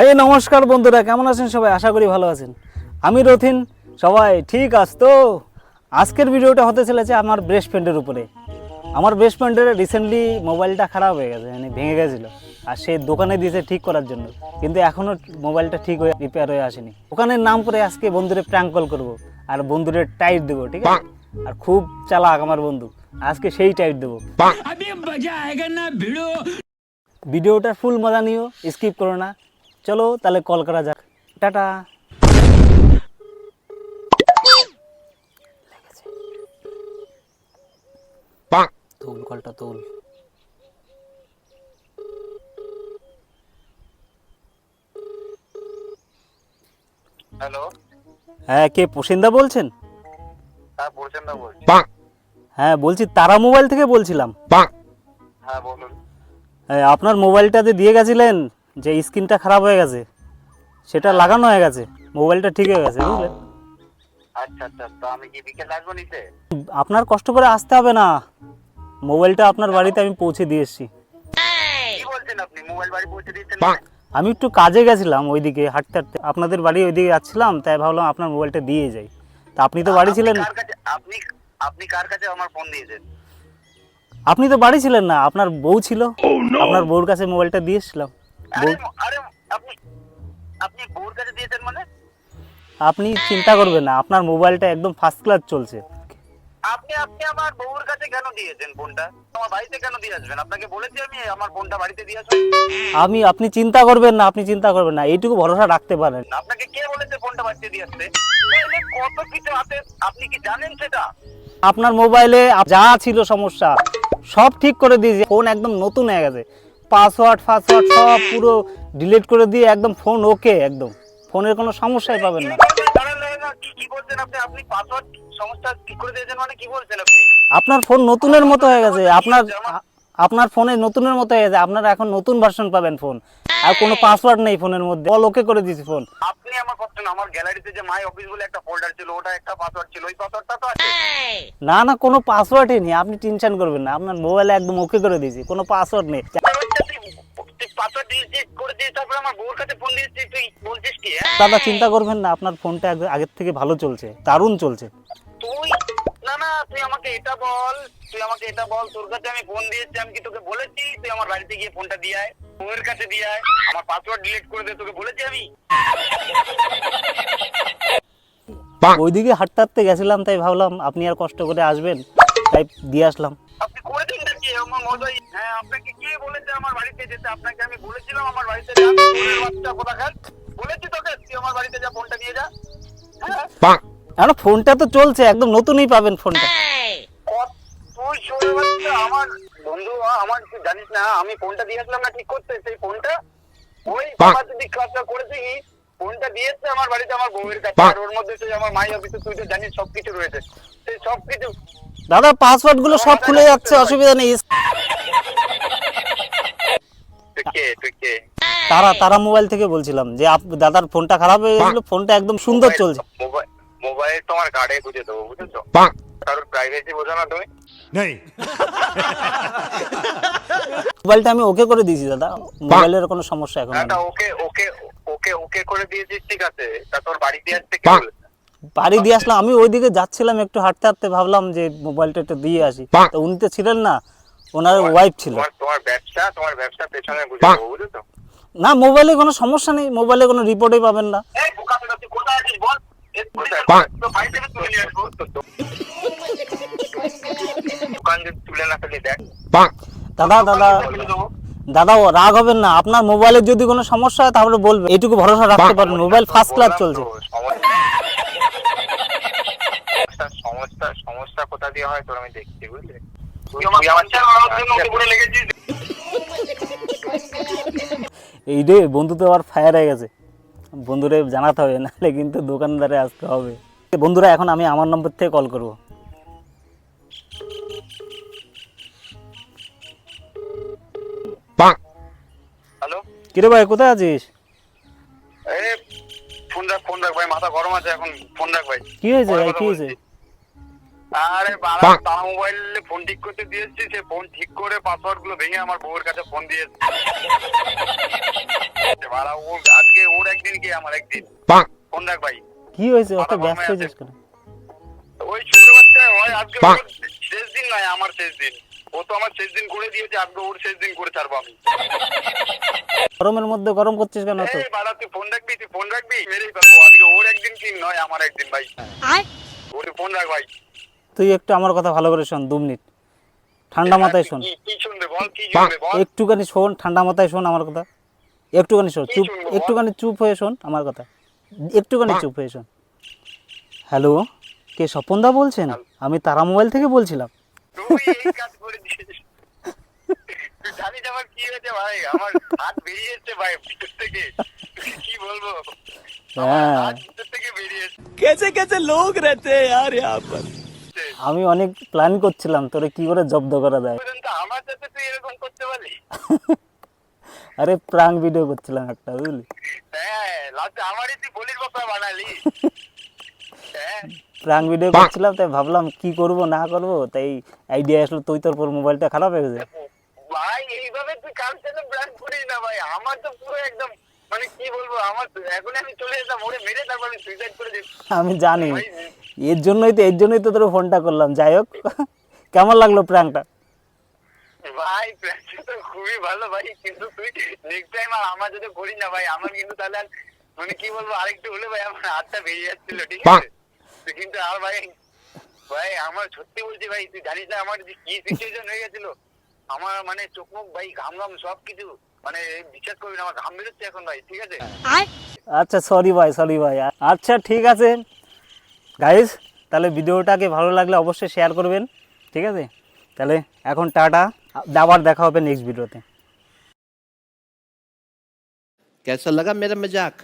এই নমস্কার বন্ধুরা, কেমন আছেন সবাই? আশা করি ভালো আছেন। আমি রথিন, সবাই ঠিক আছে তো? আজকের ভিডিওটা হতে চলেছে আমার বেস্ট ফ্রেন্ডের উপরে। আমার বেস্ট ফ্রেন্ডের রিসেন্টলি মোবাইলটা খারাপ হয়ে গেছে, মানে ভেঙে গেছিলো, আর সে দোকানে দিয়েছে ঠিক করার জন্য, কিন্তু এখনও মোবাইলটা ঠিক হয়ে রিপেয়ার হয়ে আসেনি। দোকানের নাম করে আজকে বন্ধুরে প্র্যাঙ্ক কল করবো আর বন্ধুরে টাইট দেবো, ঠিক আছে? আর খুব চালাক আমার বন্ধু, আজকে সেই টাইট দেবো। ভিডিওটার ফুল মজা নিও, স্কিপ করো না। চলো তাহলে কল করা যাক। টাটা। তুল কলটা, তুল। হ্যালো, হ্যাঁ, কে প্রসেনদা বলছেন? হ্যাঁ বলছেন না বলছি। হ্যাঁ বলছি, তারা মোবাইল থেকে বলছিলাম। হ্যাঁ বলুন। আপনার মোবাইলটাতে দিয়ে গেছিলেন যে স্ক্রিনটা খারাপ হয়ে গেছে, সেটা লাগানো হয়ে গেছে, মোবাইলটা ঠিক হয়ে গেছে, বুঝলেন? আচ্ছা আচ্ছা, তো আমি কি বিকেল আসবো নিতে? আপনার কষ্ট করে আসতে হবে না, মোবাইলটা আপনার বাড়িতে আমি পৌঁছে দিয়ে এসেছি। কি বলছেন আপনি? মোবাইল বাড়ি পৌঁছে দিয়েছেন? আমি একটু কাজে গেছিলাম, ওইদিকে হাঁটতে হাঁটতে আপনাদের বাড়ি ওইদিকে যাচ্ছিলাম, তাই ভাবলাম আপনার মোবাইলটা দিয়ে যাই। তা আপনি তো বাড়ি ছিলেন। আপনি কার কাছে আমার ফোন দিয়েছেন? আপনি তো বাড়ি ছিলেন না, আপনার বউ ছিল, আপনার বউর কাছে মোবাইলটা দিয়ে এসেছিলাম। আরে আরে, আপনি আপনি বউর কাছে দিয়েছেন মানে? আপনি চিন্তা করবেন না, আপনার মোবাইলটা একদম ফার্স্ট ক্লাস চলছে। আপনি আপনি আমার বউর কাছে কেন দিয়েছেন ফোনটা? আমার বাড়িতে কেন দিয়ে আসবেন? আপনাকে বলেছি আমি আমার ফোনটা বাড়িতে দিয়ে আসুন। আপনি চিন্তা করবেন না, আপনি চিন্তা করবেন না, এইটুকু ভরসা রাখতে পারেন। আপনাকে কে বলেছে ফোনটা বাড়িতে দিয়ে আসতে? তাহলে কত কিছু আছে, আপনি কি জানেন সেটা? আপনার মোবাইলে যা ছিল সমস্যা সব ঠিক করে দিয়েছি, ফোন একদম নতুন হয়ে গেছে, পাসওয়ার্ড ফাসওয়ার্ড সব পুরো ডিলিট করে দিয়ে একদম ফোন ওকে, একদম ফোনের কোনো সমস্যাই পাবেন না। কি বলছেন আপনি? আপনি পাসওয়ার্ড সমস্যা ঠিক করে দিয়েছেন মানে কি বলছেন আপনি? আপনার ফোন নতুনের মতো হয়ে গেছে, আপনার ফোনে নতুনের মতো হয়ে গেছে, আপনারা এখন নতুন ভার্সন পাবেন ফোন, আর কোনো পাসওয়ার্ড নেই ফোনের মধ্যে, অল ওকে করে দিয়েছি ফোন। আপনি আমার কথা না, আমার গ্যালারিতে যে মাই অফিস বলে একটা ফোল্ডার ছিল, ওটা একটা পাসওয়ার্ড ছিল, ওই পাসওয়ার্ডটা তো আছে। না না, কোনো পাসওয়ার্ডই নেই, আপনি টেনশন করবেন না, আপনার মোবাইলে একদম ওকে করে দিয়েছি, কোনো পাসওয়ার্ড নেই। পাসওয়ার্ড ডিলিট করে দিয়ে তারপরে আমার বউর কাছে ফোন দিয়েছি, তুই বলছিস কি? দাদা চিন্তা করবেন না, আপনার ফোনটা আগের থেকে ভালো চলছে, দারুণ চলছে। তুই না না, তুই আমাকে এটা বল, তোর কাছে আমি ফোন দিয়েছি, আমি কি তোকে বলেছি তুই আমার বাড়িতে গিয়ে ফোনটা দিয়ে আয়, বউয়ের কাছে দিয়ে আয়, আমার পাসওয়ার্ড ডিলিট করে দে, তোকে বলেছি আমি? ওইদিকে হাঁটতে হাঁটতে গেছিলাম, তাই ভাবলাম আপনি আর কষ্ট করে আসবেন, তাই দিয়ে আসলাম। আপনি করে দিন নাকি আমার মহোদয়? হ্যাঁ, আপনাকে কে বলেছে আমার বাড়িতে যেতে? আপনাকে আমি বলেছিলাম আমার বাড়িতে যা, তোর বাচ্চা কোথাকার, বলেছি তোকে তুই আমার বাড়িতে যা, ফোনটা নিয়ে যা। হ্যাঁ, এখন ফোনটা তো চলছে, একদম নতুনই পাবেন ফোনটা। তুই চলে বাচ্চা, আমার বন্ধু, আমার তুই জানিস না আমি ফোনটা দিয়ে আসলাম না ঠিক করতে, সেই ফোনটা ওই বাবা যদি কাজটা করেছে কি, ফোনটা দিয়েছে আমার বাড়িতে আমার বউয়ের কাছে, আর ওর মধ্যে তুই আমার মাই অফিসে তুই তো জানিস সবকিছু রয়েছে, সেই সবকিছু। দাদা পাসওয়ার্ড গুলো সব খুলে যাচ্ছে, অসুবিধা নেই। তুই কে? তারা মোবাইল থেকে বলছিলাম যে দাদার ফোনটা খারাপ হয়ে গেছিল, ফোনটা একদম সুন্দর চলছে। মোবাইল তোমার গাড়ে গুঁজে দেবো, বুঝেছো? কারোর প্রাইভেসি বোঝো না তুমি? মোবাইলটা আমি ওকে করে দিয়েছি দাদা, মোবাইলের কোনো সমস্যা এখন নেই। ওকে ওকে ওকে ওকে করে দিয়েছিস, ঠিক আছে, তা তোর বাড়ি দিয়ে আসতে কে বলেছে? বাড়ি দিয়ে আসলাম, আমি ওইদিকে যাচ্ছিলাম, একটু হাঁটতে হাঁটতে ভাবলাম যে মোবাইলটা একটু দিয়ে আসি, তো উনি তো ছিলেন না, ওনার ওয়াইফ ছিল। তোমার ব্যবসা পেছনে গুঁজে দেবো, বুঝেছো? না, মোবাইলে কোনো সমস্যা নেই, মোবাইলে কোনো রিপোর্টই পাবেন না। এই বোকা ছেলে, তুই কোথায় আছিস বল? তো বাড়ি থেকে তুলে নিয়ে আসবো। দোকান যদি তুলে না ফেলি দেখ। দাদা দাদা দাদা, ও রাগ হবেন না, আপনার মোবাইলের যদি কোনো সমস্যা হয় তাহলে বলবেন, এইটুকু ভরসা রাখতে পারেন, মোবাইল ফার্স্ট ক্লাস চলছে। সমস্যা কোথা দিয়ে হয় তোর আমি দেখছি, বুঝলি? এই রে, বন্ধু তো আবার ফায়ার হয়ে গেছে, বন্ধুরে জানাতে হবে, নাহলে কিন্তু দোকানদারে আসতে হবে। বন্ধুরা, এখন আমি আমার নম্বর থেকে কল করব। হ্যালো, কিরে ভাই, কোথায় আছিস? ফোন রাখ ভাই, মাথা গরম আছে এখন, ফোন রাখ ভাই। কি হয়েছে ভাই, কি হয়েছে? আরে বাবা তার মোবাইলে ফোন ঠিক করতে দিয়েছি, সে ফোন ঠিক করে পাসওয়ার্ড গুলো ভেঙে আমার বউয়ের কাছে ফোন দিয়েছে। বাড়া ও আজকে ওর একদিন কি আমার একদিন। ফোন রাখ ভাই। কি হয়েছে অত ব্যস্ত হয়েছিস কেন? ওই ছোট বাচ্চা হয় আজকে ওর শেষ দিন নয় আমার শেষ দিন। ও তো আমার শেষ দিন করে দিয়েছে, আজকে ওর শেষ দিন করে ছাড়বো আমি। গরমের মধ্যে গরম করছিস কেন তো? এই বাড়া তুই ফোন রাখবি মেরেই ফেলবো। আজকে ওর একদিন কি নয় আমার একদিন ভাই। ওর ফোন রাখ ভাই। তুই একটু আমার কথা ভালো করে শোন, 2 মিনিট ঠান্ডা মাথায় শোন। কি শুনবে বল, কি শুনবে বল। একটুখানি শোন, ঠান্ডা মাথায় শোন আমার কথা। একটুখানি শোন, চুপ, শুনবো বল? একটুখানি চুপ হয়ে শোন আমার কথা। একটুখানি চুপ হয়ে শোন। হ্যালো, কে স্বপনদা বলছেন? আমি তারা মোবাইল থেকে বলছিলাম। তুই এই কাজ করে দিয়েছিস। তুই জানিস আমার কি হয়েছে ভাই, আমার হাত বেরিয়ে এসছে ভাই ভিতর থেকে। কি বলবো, আমার হ্যাঁ, হাত ভিতর থেকে বেরিয়ে এসছে। कैसे कैसे लोग रहते हैं यार यहाँ पर। আমি অনেক প্ল্যান করছিলাম তোরে কি করে জব্দ করা যায়। পর্যন্ত আমার সাথে তুই এরকম করতে পারলি? আরে প্রাঙ্ক ভিডিও করছিলাম একটা, বুঝলি? হ্যাঁ লাস্টে আমারই তুই বলির বকরা বানালি। হ্যাঁ প্রাঙ্ক ভিডিও করছিলাম, তাই ভাবলাম কি করব না করব, তাই আইডিয়া আসলো তুই তোর পর মোবাইলটা খারাপ হয়ে গেছে। ভাই এইভাবে তুই কার সাথে প্ল্যান করিস না ভাই। আমার তো পুরো একদম মানে কি বলবো, আমার এখন আমি চলে যেতাম ওরে মেরে, তারপর আমি সুইসাইড করে দিই আমি জানি, ভাই। এর জন্যই তো তোর ফোনটা করলাম। যাই হোক, কেমন লাগলো প্রাঙ্কটা? ভাই প্ল্যানটা তো খুবই ভালো ভাই, কিন্তু তুই নেক্সট টাইম আর আমার যদি করিস না ভাই। আমার কিন্তু তাহলে আর মানে কি বলবো, আরেকটু হলে ভাই আমার হাতটা বেরিয়ে যাচ্ছিল, ঠিক আছে? তুই কিন্তু আর ভাই ভাই আমার সত্যি বলছি ভাই, তুই জানিস না আমার যে কি সিচুয়েশন হয়ে গেছিল। আমার মানে চোখ মুখ ভাই ঘাম সব কিছু মানে বিশ্বাস করবি না, আমার ঘাম বেরোচ্ছে এখন ভাই, ঠিক আছে? আচ্ছা সরি ভাই, আচ্ছা ঠিক আছে গাইস, তাহলে ভিডিওটাকে ভালো লাগলে অবশ্যই শেয়ার করবেন, ঠিক আছে? তাহলে এখন টাটা, আবার দেখা হবে নেক্সট ভিডিওতে। कैसा लगा मेरा मजाक?